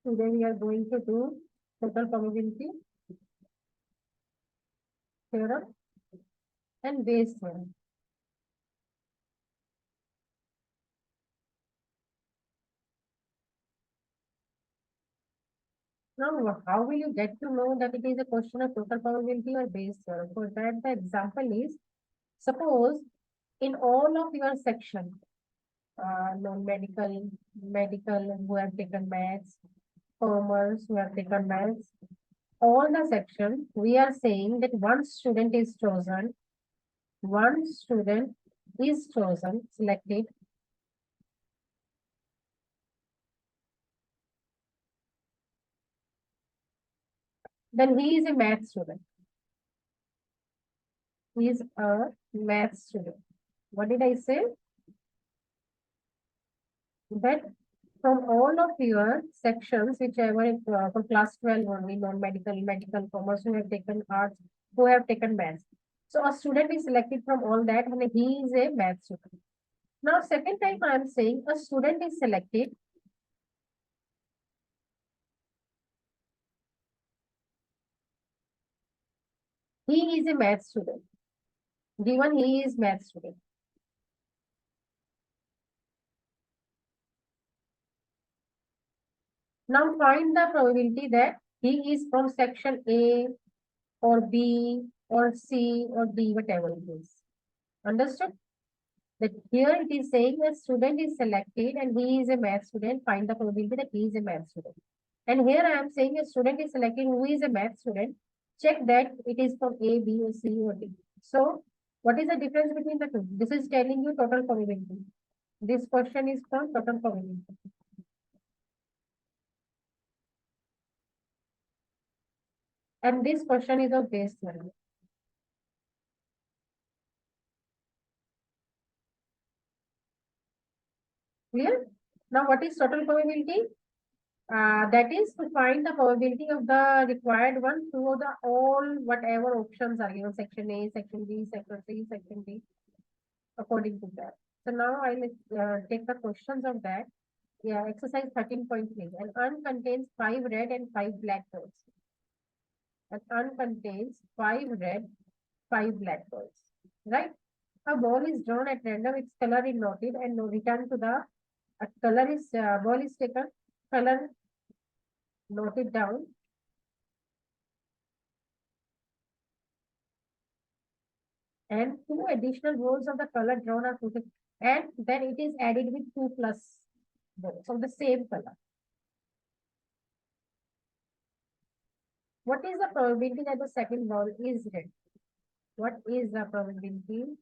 Today we are going to do total probability theorem and Bayes theorem. Now, how will you get to know that it is a question of total probability or Bayes theorem? For that, the example is, suppose in all of your section, non-medical, medical who have taken maths, commerce who have taken maths, all the section, we are saying that one student is chosen, selected, then he is a math student. He is a math student. What did I say? That from all of your sections, whichever for class 12 only, non-medical, medical, commerce, who have taken arts, who have taken maths. So a student is selected from all that and he is a math student. Now, second time I am saying a student is selected. He is a math student. Given he is math student. Now find the probability that he is from section A or B or C or D, whatever it is. Understood? That here it is saying a student is selected and he is a math student. Find the probability that he is a math student. And here I am saying a student is selected who is a math student. Check that it is from A, B, or C, or D. So, what is the difference between the two? This is telling you total probability. This question is from total probability. And this question is of Bayes theorem. Clear? Now, what is total probability? That is to find the probability of the required one through the all whatever options are given, section A, section B, section C, section D, according to that. So now I will take the questions of that. Yeah, exercise 13.3. An urn contains 5 red and 5 black balls. An urn contains 5 red, 5 black balls. Right? A ball is drawn at random, its color is noted and returned to the ball is taken, color noted down, and 2 additional balls of the color drawn are put, and then it is added with 2 plus balls of the same color. What is the probability that the second ball is red? What is the probability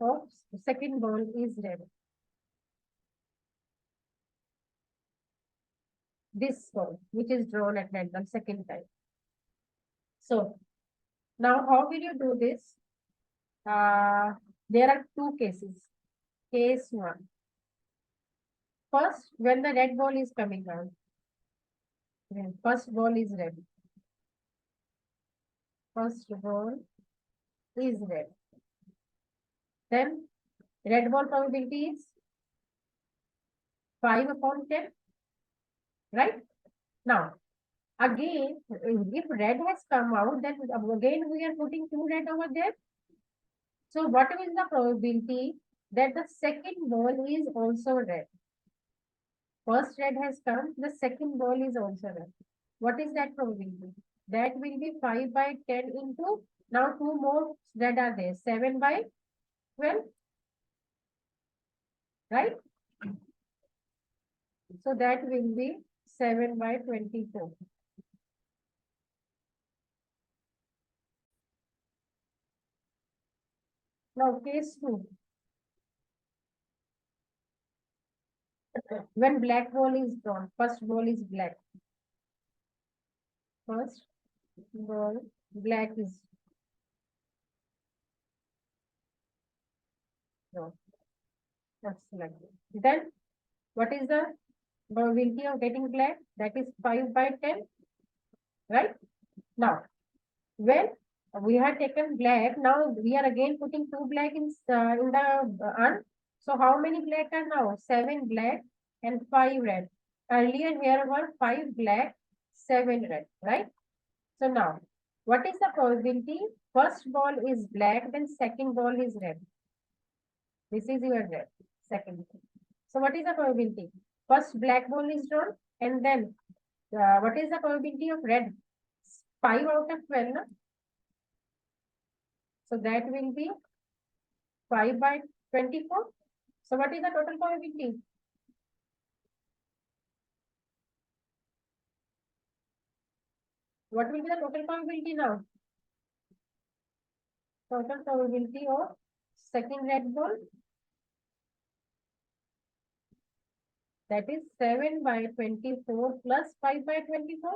of the second ball is red? This ball, which is drawn at random second time. So, now how will you do this? There are two cases. Case 1. First, when the red ball is coming out, first ball is red. First ball is red. Then red ball probability is 5 upon 10. Right? Now, again, if red has come out, then again we are putting 2 red over there. So what is the probability that the second ball is also red? First red has come, the second ball is also red. What is that probability? That will be 5 by 10 into, now 2 more red are there, 7 by 12, right? So that will be 7 by 24. Now case 2. When black ball is drawn, first ball is black. First ball black is drawn. That's like that. Then what is the probability of getting black? That is 5 by 10. Right? Now, when we have taken black, now we are again putting 2 black in the urn. So how many black are now? 7 black and 5 red. Earlier here were 5 black, 7 red, right? So now, what is the probability? First ball is black, then second ball is red. This is your red, second. So what is the probability? First black ball is drawn, and then what is the probability of red? 5 out of 12, no? So that will be 5 by 24. So what is the total probability? What will be the total probability now? Total probability of second red ball, that is 7 by 24 plus 5 by 24.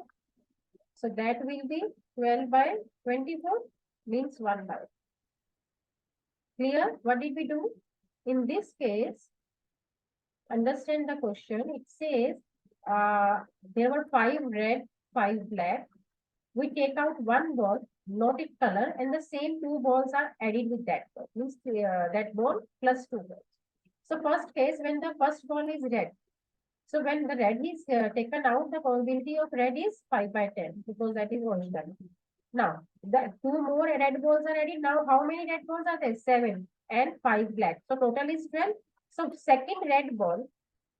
So that will be 12 by 24, means 1 by. Clear? What did we do? In this case, understand the question. It says there were 5 red, 5 black. We take out one ball, note its color, and the same 2 balls are added with that ball. Means that ball plus 2 balls. So first case, when the first ball is red. So when the red is taken out, the probability of red is 5 by 10 because that is original. Now, the 2 more red balls are added. Now, how many red balls are there? 7 and 5 black. So total is 12. So second red ball,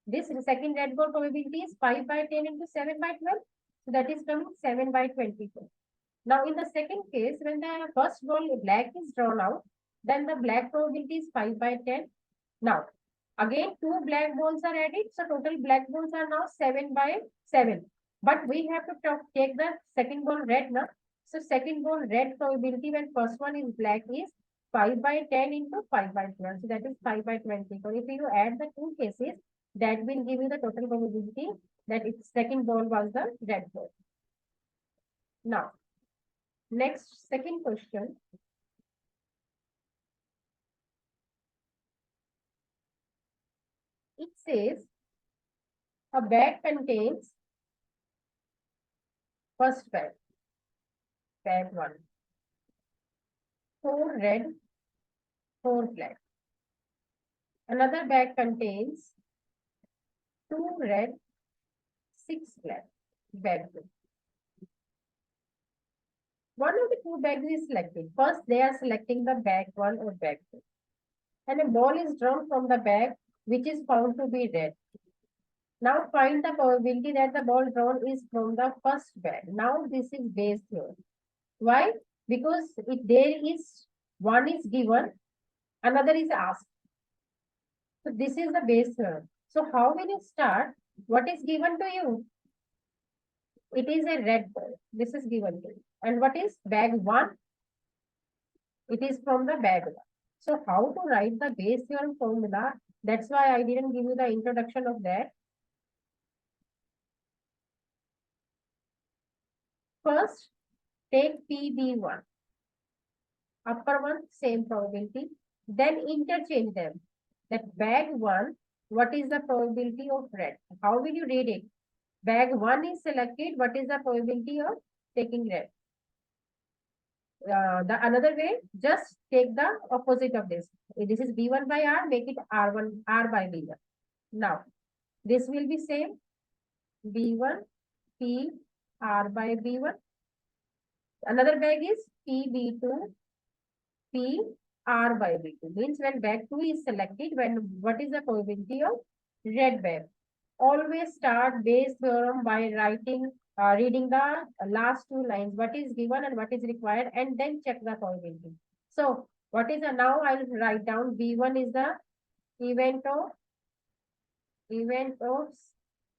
this second red ball probability is 5 by 10 into 7 by 12. So that is coming 7 by 24. Now, in the second case, when the first ball black is drawn out, then the black probability is 5 by 10. Now, again, 2 black balls are added. So total black balls are now 7 by 7. But we have to take the second ball red now. So second ball red probability when first one is black is 5 by 10 into 5 by 12. So that is 5 by 20. So if you add the two cases, that will give you the total probability that its second ball was the red ball. Now, next second question. It says a bag contains first bag, bag 1, 4 red, 4 black. Another bag contains 2 red, 6 black, bag 2. One of the 2 bags is selected. First, they are selecting the bag 1 or bag 2. And a ball is drawn from the bag which is found to be red. Now find the probability that the ball drawn is from the first bag. Now this is Bayes theorem. Why? Because if there is one is given, another is asked. So this is the Bayes theorem. So how will you start? What is given to you? It is a red ball. This is given to you. And what is bag 1? It is from the bag 1. So how to write the Bayes theorem formula? That's why I didn't give you the introduction of that. First, take PB1. Upper one, same probability. Then interchange them. That bag 1, what is the probability of red? How will you read it? Bag 1 is selected. What is the probability of taking red? The another way, just take the opposite of this. This is B1 by R, make it R1, R by B1. Now, this will be same. B1, P, R by B1. Another bag is PB2, P, R by B2. Means when bag 2 is selected, what is the probability of red bag? Always start Bayes theorem by reading the last 2 lines, what is given and what is required, and then check the probability. So, what is the, now I'll write down B1 is the event of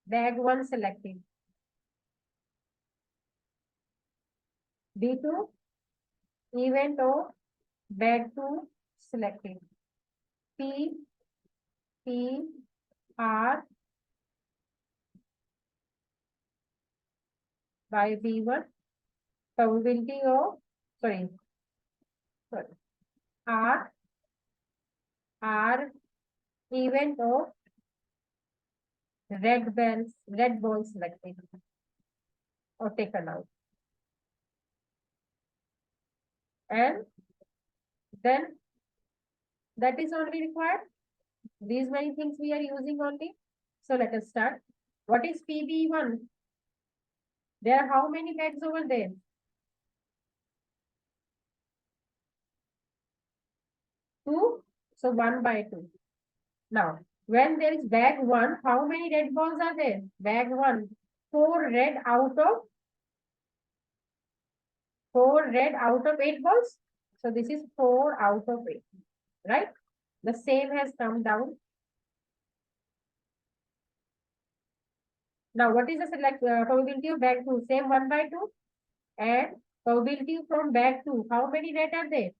bag 1 selected. B2, event of bag 2 selected. P, R by B1, probability of, sorry, R event of red balls selected or taken out. And then that is only required. These many things we are using only. So let us start. What is PB1? There are how many bags over there? 2. So 1 by 2. Now, when there is bag 1, how many red balls are there? Bag 1. 4 red out of 8 balls. So this is 4 out of 8. Right? The same has come down. Now, what is the probability of bag 2? Same 1 by 2. And probability from bag 2. How many red are there?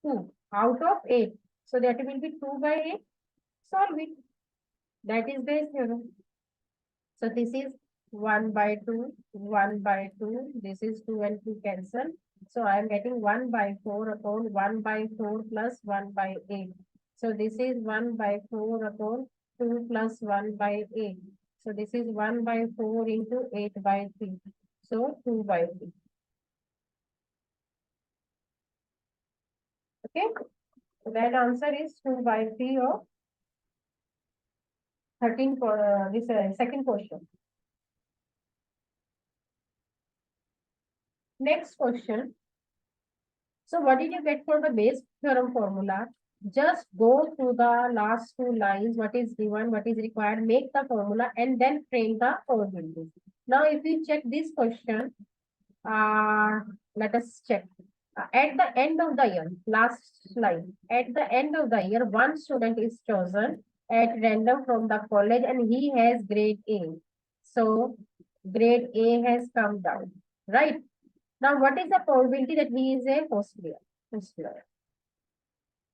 2 out of 8. So that will be 2 by 8. Solve it. That is Bayes theorem. So this is 1 by 2, 1 by 2. This is 2 and 2 cancel. So I am getting 1 by 4 upon 1 by 4 plus 1 by 8. So this is 1 by 4 upon 2 plus 1 by 8. So this is 1 by 4 into 8 by 3. So 2 by 3. Okay. So that answer is 2 by 3 of 13 for this second question. Next question. So what did you get for the Bayes theorem formula? Just go through the last 2 lines, what is given, what is required, make the formula and then frame the probability. Now, if you check this question, let us check. At the end of the year, last line, at the end of the year, one student is chosen at random from the college and he has grade A. So, grade A has come down, right? Now, what is the probability that he is a hostler?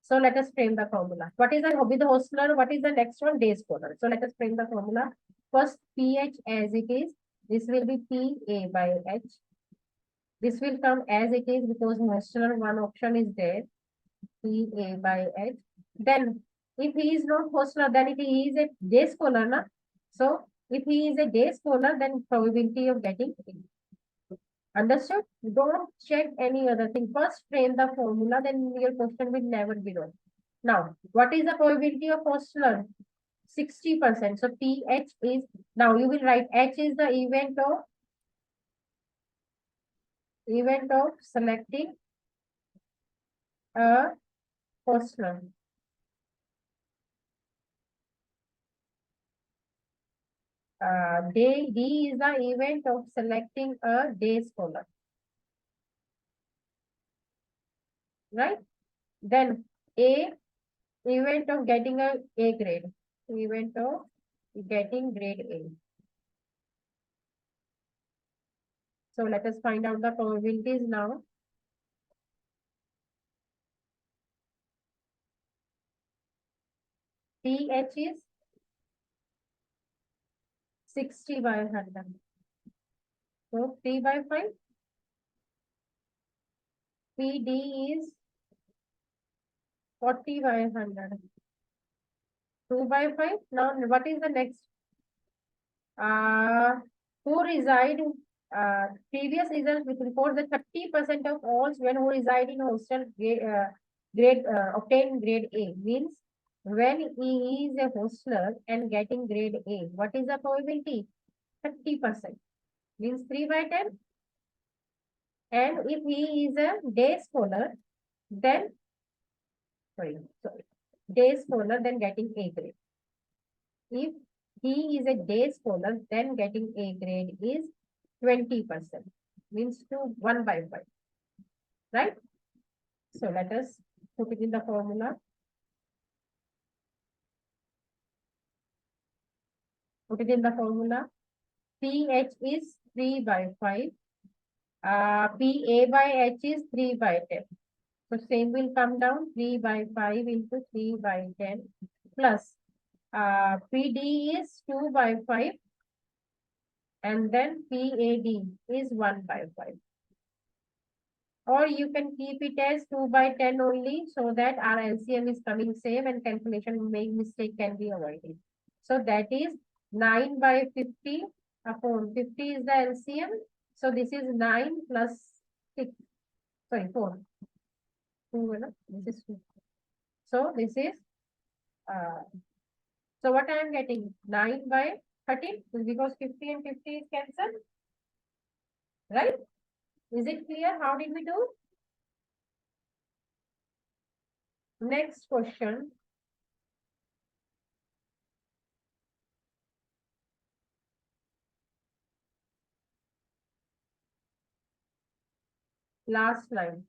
So let us frame the formula. What is the hobby, the hostler? What is the next one? Day scholar. So let us frame the formula. First, pH as it is. This will be PA by H. This will come as it is because hostler one option is there. PA by H. Then, if he is not hostler, then if he is a day scholar, na? So if he is a day scholar, then probability of getting A. Understood? Don't check any other thing. First frame the formula, then your question will never be wrong. Now, what is the probability of hostler? 60%. So PH is, now you will write H is the event of selecting a hostler. D is the event of selecting a day scholar. Right? Then A, event of getting a grade. Event of getting grade A. So let us find out the probabilities now. PH is 60 by 100. So 3 by 5. PD is 40 by 100. 2 by 5. Now, what is the next? Who reside, previous results which report that 30% of all students who reside in hostel obtain grade A. Means when he is a hostler and getting grade A, what is the probability? 30%. Means 3 by 10. And if he is a day scholar, then day scholar, then getting A grade. If he is a day scholar, then getting A grade is 20%. Means 1 by 5. Right? So let us put it in the formula. Put it in the formula. PH is 3 by 5. PA by H is 3 by 10. So same will come down 3 by 5 into 3 by 10 plus PD is 2 by 5 and then PAD is 1 by 5. Or you can keep it as 2 by 10 only so that our LCM is coming same and calculation make mistake can be avoided. So that is 9 by 50 upon 50 is the LCM. So this is 9 plus 6. Sorry, 4. 2, this is 2. So this is So what I am getting? 9 by 13 because 50 and 50 is cancelled. Right? Is it clear? How did we do? Next question. Last line.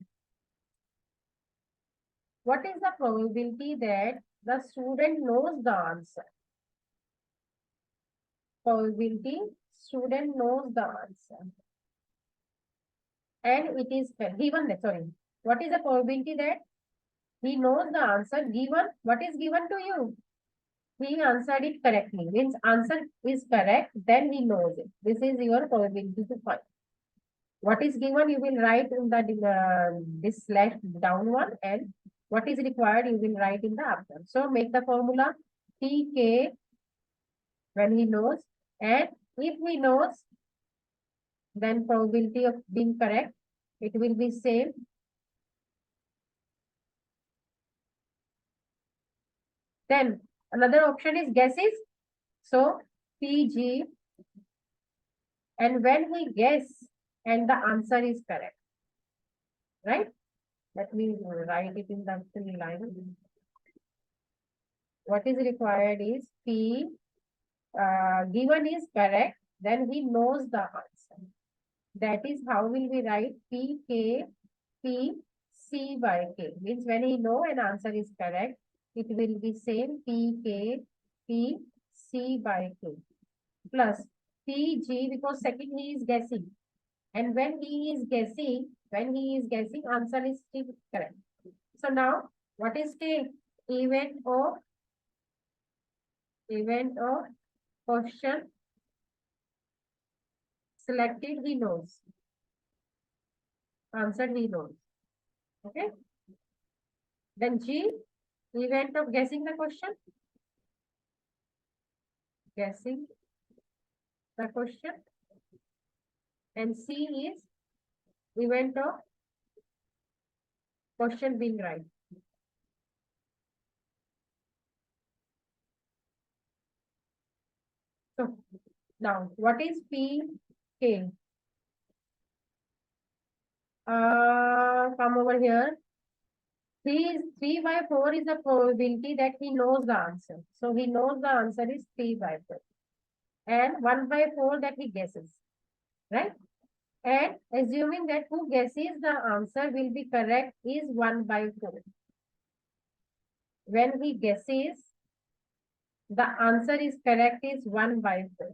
What is the probability that the student knows the answer? Probability student knows the answer. And it is given that, sorry. What is the probability that he knows the answer given? What is given to you? He answered it correctly. Means answer is correct, then he knows it. This is your probability to find. What is given, you will write in the this slash down one, and what is required, you will write in the after. So make the formula Tk when he knows, and if he knows, then probability of being correct, it will be same. Then another option is guesses. So Pg, and when he guess and the answer is correct, right? Let me write it in the three line. What is required is P given is correct, then he knows the answer. That is how will we write P K P C by K. Means when he know an answer is correct, it will be same P K P C by K plus P G, because second he is guessing. And when he is guessing, answer is still correct. So now what is K? Event of question selected, he knows. Answered, he knows. Okay. Then G, event of guessing the question. Guessing the question. And C is event of question being right. So now what is P K? Come over here. 3 by 4 is the probability that he knows the answer. So he knows the answer is 3 by 4. And 1 by 4 that he guesses. Right? And assuming that who guesses the answer will be correct is 1 by 4. When he guesses, the answer is correct is 1 by 4.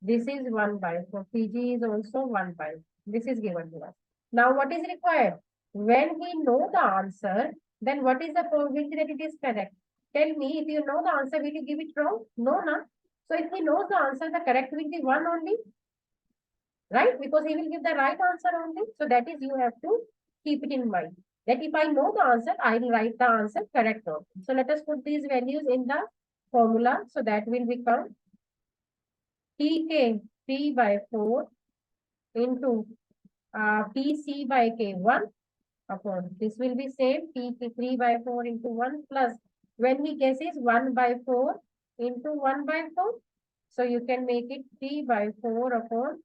This is 1 by 4. PG is also 1 by 4. This is given to us. Now what is required? When he know the answer, then what is the probability that it is correct? Tell me, if you know the answer, will you give it wrong? No, no. So if he knows the answer, the correct will be 1 only. Right? Because he will give the right answer only. So that is, you have to keep it in mind. That if I know the answer, I will write the answer correct only. So let us put these values in the formula. So that will become Tk 3 by 4 into PC by K 1 upon. This will be same P 3 by 4 into 1 plus when he guesses 1 by 4 into 1 by 4. So you can make it 3 by 4 upon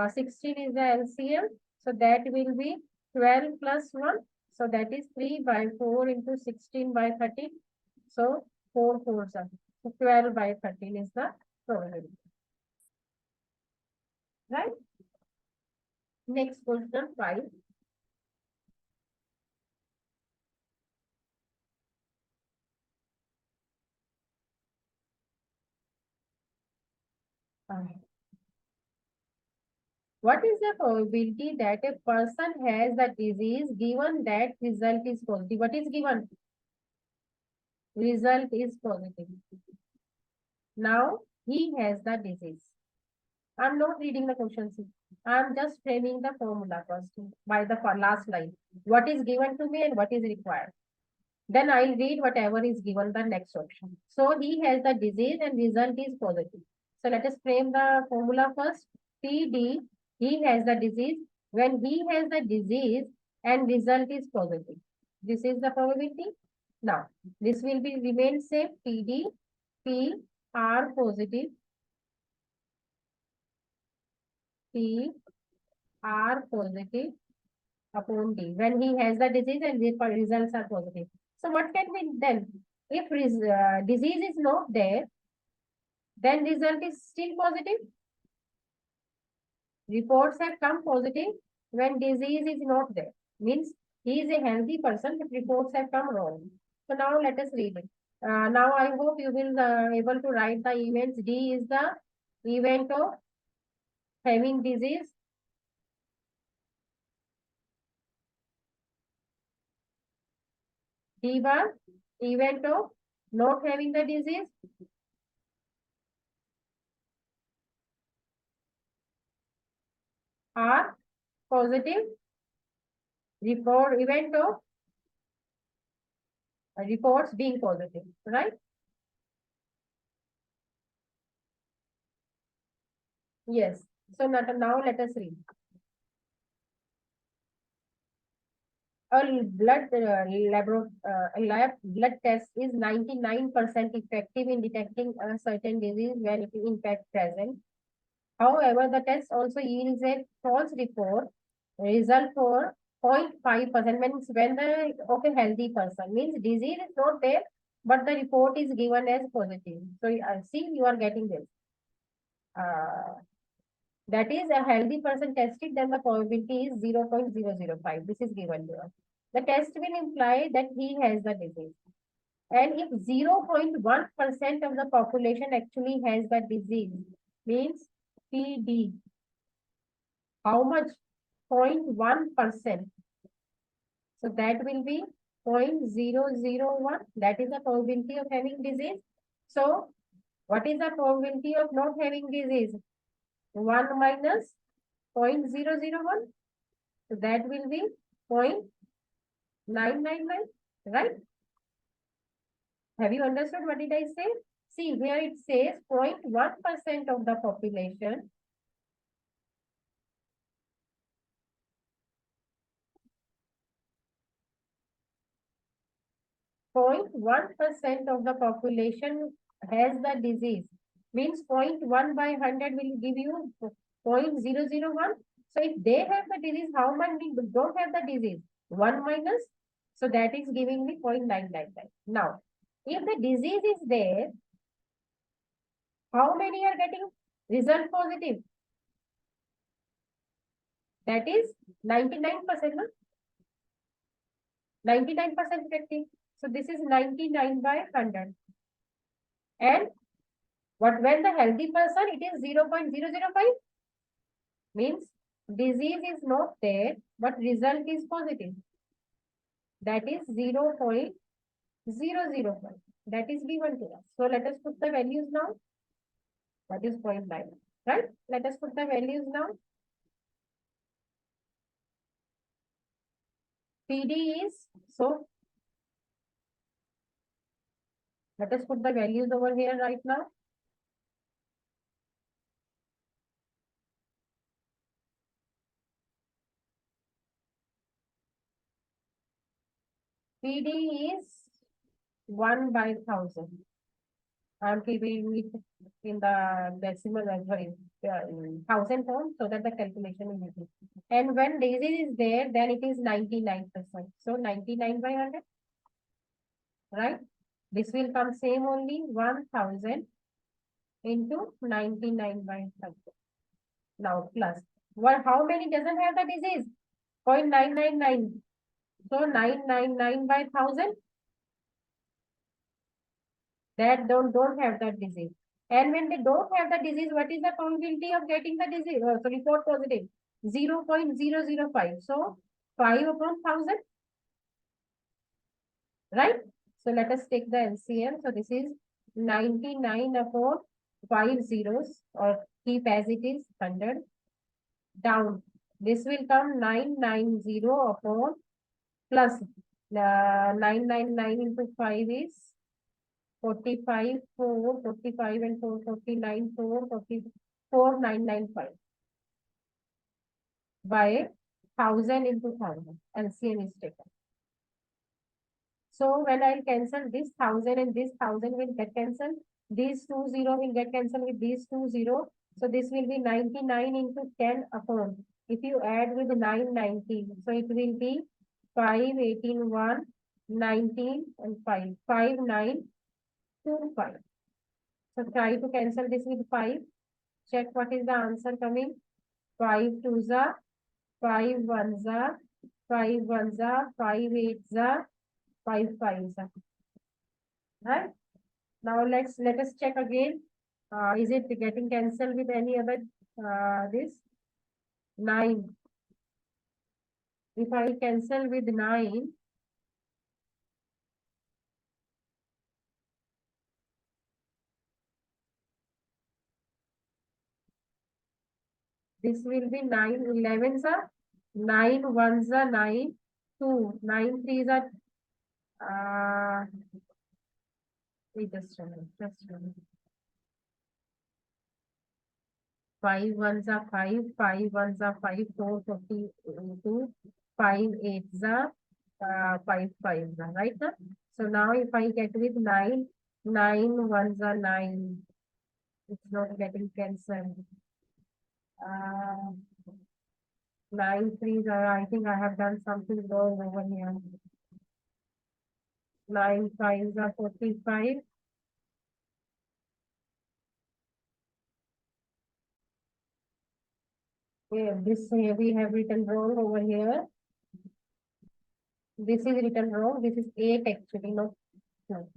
16 is the LCM. So that will be 12 plus 1. So that is 3 by 4 into 16 by 13. So 4 4s are. So 12 by 13 is the probability. Right? Next question 5. What is the probability that a person has the disease given that result is positive? What is given? Result is positive. Now he has the disease. I'm not reading the question. I'm just framing the formula first by the last line. What is given to me and what is required. Then I'll read whatever is given the next option. So he has the disease and result is positive. So let us frame the formula first. PD, he has the disease. When he has the disease and result is positive. This is the probability. Now, this will be remain same. PD, P R positive, P R positive upon D when he has the disease and the results are positive. So what can be done? If disease is not there, then result is still positive. Reports have come positive when disease is not there. Means he is a healthy person, but reports have come wrong. So now let us read it. Now I hope you will able to write the events. D is the event of having disease. D bar, event of not having the disease. R, positive. Report, event of reports being positive, right? Yes. So now let us read. A lab blood test is 99% effective in detecting a certain disease when it is in fact present. However, the test also yields a false report result for 0.5%, means when the of a healthy person, means disease is not there, but the report is given as positive. So see, you are getting this. That is a healthy person tested, then the probability is 0.005. This is given here. The test will imply that he has the disease. And if 0.1% of the population actually has the disease, means PD, how much? 0.1%. So that will be 0.001. That is the probability of having disease. So what is the probability of not having disease? 1 minus 0.001. So that will be 0.999, right? Have you understood what did I say? See, here it says 0.1% of the population. 0.1% of the population has the disease. Means 0.1 by 100 will give you 0.001. So if they have the disease, how many don't have the disease? 1 minus. So that is giving me 0.999. Now, if the disease is there, how many are getting result positive? That is 99%. 99% effective. So this is 99 by 100. And what when the healthy person, it is 0.005. Means disease is not there, but result is positive. That is 0.005. That is given to us. So let us put the values now. That is 0.9. Right? Let us put the values now. PD is, so let us put the values over here right now. PD is 1 by 1000. I'm keeping it in the decimal, sorry, in thousand form, so that the calculation is easy. And when disease is there, then it is 99%. So 99 by 100, right? This will come same only 1000 into 99 by 100. Now plus. Well, how many doesn't have the disease? 0.999. So 999 by 1000. That don't have that disease. And when they don't have the disease, what is the probability of getting the disease? So report positive, 0.005. So 5 upon 1000, right? So let us take the LCM. So this is 99 upon 5 zeros, or keep as it is 100. Down. This will come 990 upon plus 999 into 5 is 45, 4, 45 and 4, 49, 4, 44, 995 by 1000 into 1000. LCM is taken. So when I'll cancel this 1000 and this 1000 will get cancelled. These 20 will get cancelled with these 20. So this will be 99 into 10 upon. If you add with 990, so it will be 5, 18, 1, 19 and 5. 5, 9, 2, 5. So try to cancel this with 5. Check what is the answer coming. 5 2s are 5 1s are 5 1s are 5 8s are 5 5s are. Right? Now let us check again. Is it getting cancelled with any other this 9? If I cancel with 9, this will be 9 11s are 9 1s are 9 2 9 3s are wait just a minute, just a minute. 5 1s are 5 5 1s are 5 4 42 5 8s are 5 5s are right now. So now if I get with 9 9 1s are 9, it's not getting cancelled. 9 3s are, I think I have done something wrong over here. 9 5s are 45. Yeah, this we have written wrong over here. This is written wrong. This is 8 actually, not 2.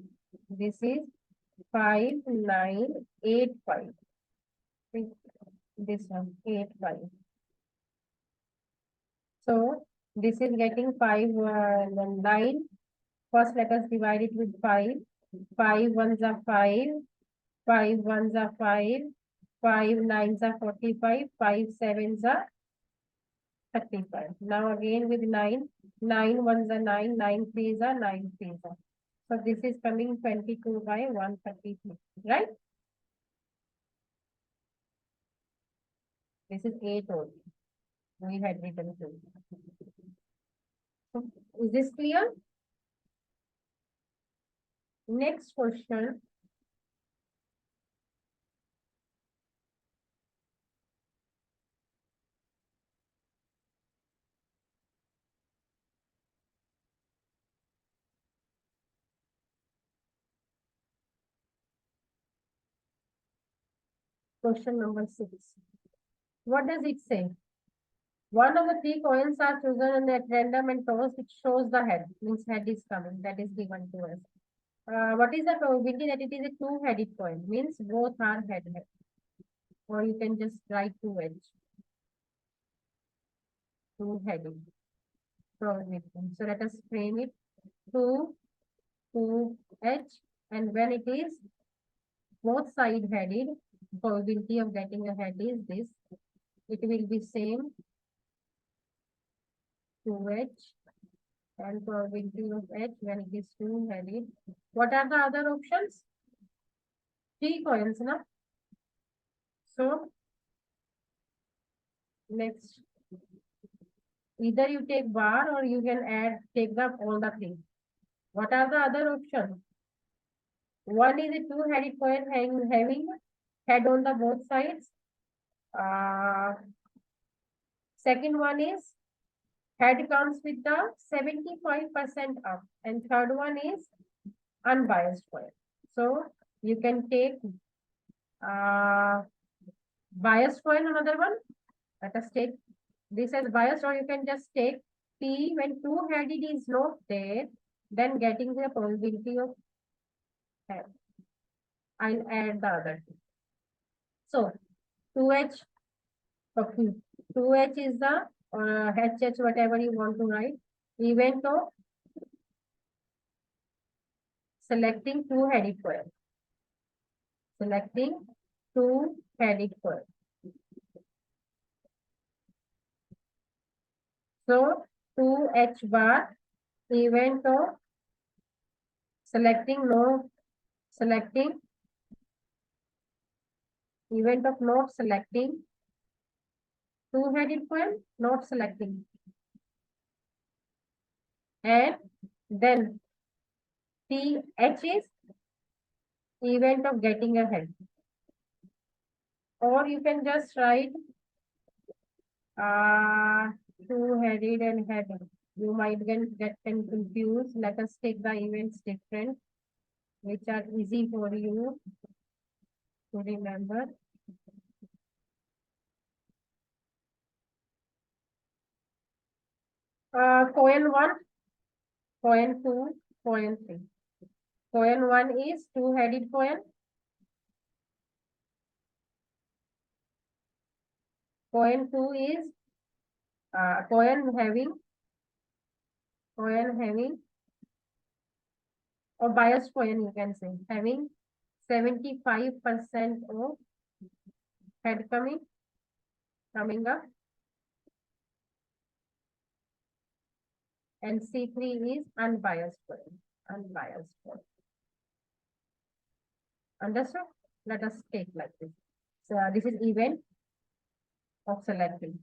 This is 5 9 8 5. This one 8 5. So this is getting 5 9. First let us divide it with 5. 5 1s are 5. 5 1s are 5. 5 9s are 45. 5 7s are 35. Now again with 9. 9 1s are 9. 9 3s are 9 3s are. So this is coming 22 by 133. Right? This is 8 only. We had written 2. So, is this clear? Next question. Question number 6. What does it say? One of the 3 coins are chosen at random and tossed, which shows the head. Means head is coming. That is given to us. What is the probability that it is a two-headed coin? Means both are head. Or you can just write two-edge. Two-headed probability. So let us frame it. 2, 2H. And when it is both side headed, probability of getting a head is this. It will be same 2H and probability of H when it is two-headed. What are the other options? 3 coins, na? So next, either you take bar or you can take the all the 3. What are the other options? One is a two-headed coin having head on the both sides. Second one is head comes with the 75% up, and third one is unbiased coin. So you can take biased coin, another one. Let us take this as biased, or you can just take P when two-headed is not there, then getting the probability of head. I'll add the other two. So 2H, okay. 2H is the HH, whatever you want to write. Event of selecting two-headed coil. Selecting two-headed coil. So 2H bar, event of selecting event of not selecting two-headed coil, not selecting. And then TH is event of getting a head. Or you can just write two-headed and headed. You might get confused. Let us take the events different, which are easy for you to remember. Coin 1, coin 2, coin 3. Coin 1 is two-headed coin. Coin 2 is coin having or biased coin, you can say, having 75% of head coming up, and C3 is unbiased coin. Understood? Let us take like this. So this is event of selecting.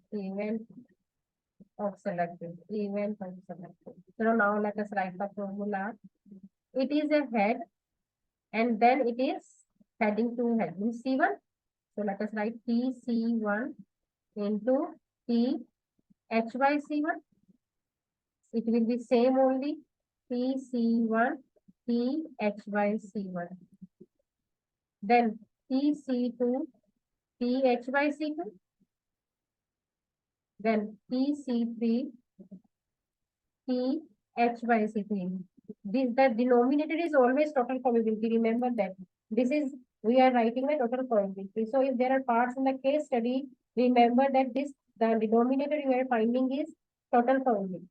So now let us write the formula. It is a head, and then it is heading to head, means C1. So let us write TC1 into TH by C1. It will be same only, TC1 TH by C1. Then TC2 TH by C2. Then TC3 TH by C3. This, the denominator is always total probability. Remember that. This is, we are writing the total probability. So if there are parts in the case study, remember that this, the denominator you are finding is total probability.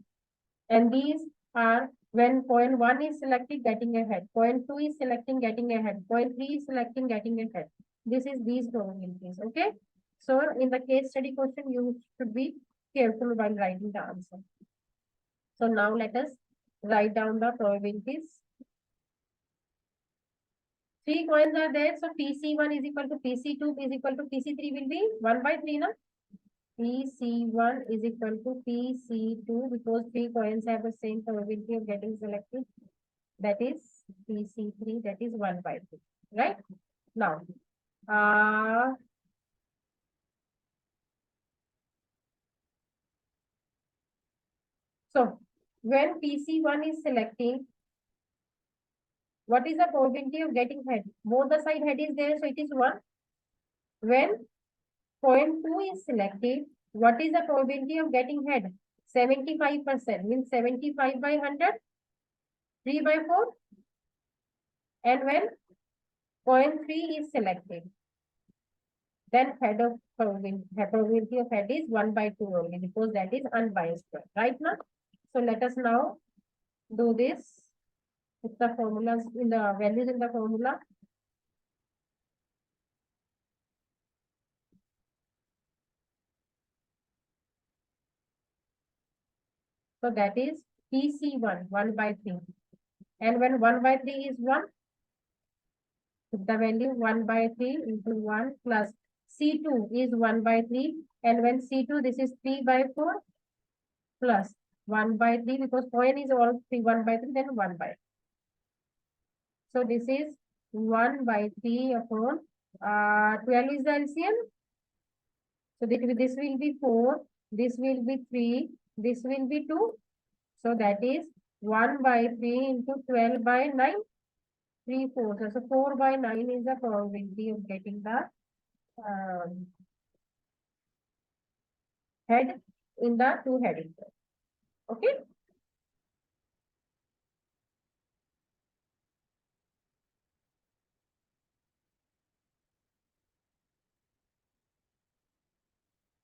And these are when point 1 is selected, getting ahead. Point 2 is selecting, getting ahead. Point 3 is selecting, getting ahead. This is these probabilities. Okay. So in the case study question, you should be careful while writing the answer. So now let us write down the probabilities. 3 coins are there. So PC1 is equal to PC2 is equal to PC3 will be 1 by 3 now. PC1 is equal to PC2 because 3 coins have the same probability of getting selected. That is PC3, that is 1 by 3. Right? Now, so when PC1 is selecting, what is the probability of getting head? Both the side head is there, so it is 1. When point 2 is selected, what is the probability of getting head? 75%, means 75 by 100, 3 by 4. And when point 3 is selected, then probability of head is 1 by 2 only because that is unbiased, right now? So let us now do this with the formulas in the values in the formula. So that is PC1, 1 by 3. And when 1 by 3 is 1, the value 1 by 3 into 1 plus C2 is 1 by 3. And when C2, this is 3 by 4 plus 1 by 3 because point is all 3, 1 by 3, then 1 by 3. So this is 1 by 3 upon 12 is the LCM. So this will be 4, this will be 3, this will be 2. So that is 1 by 3 into 12 by 9, 3 4. So 4 by 9 is the probability of getting the head in the two-headed. Okay.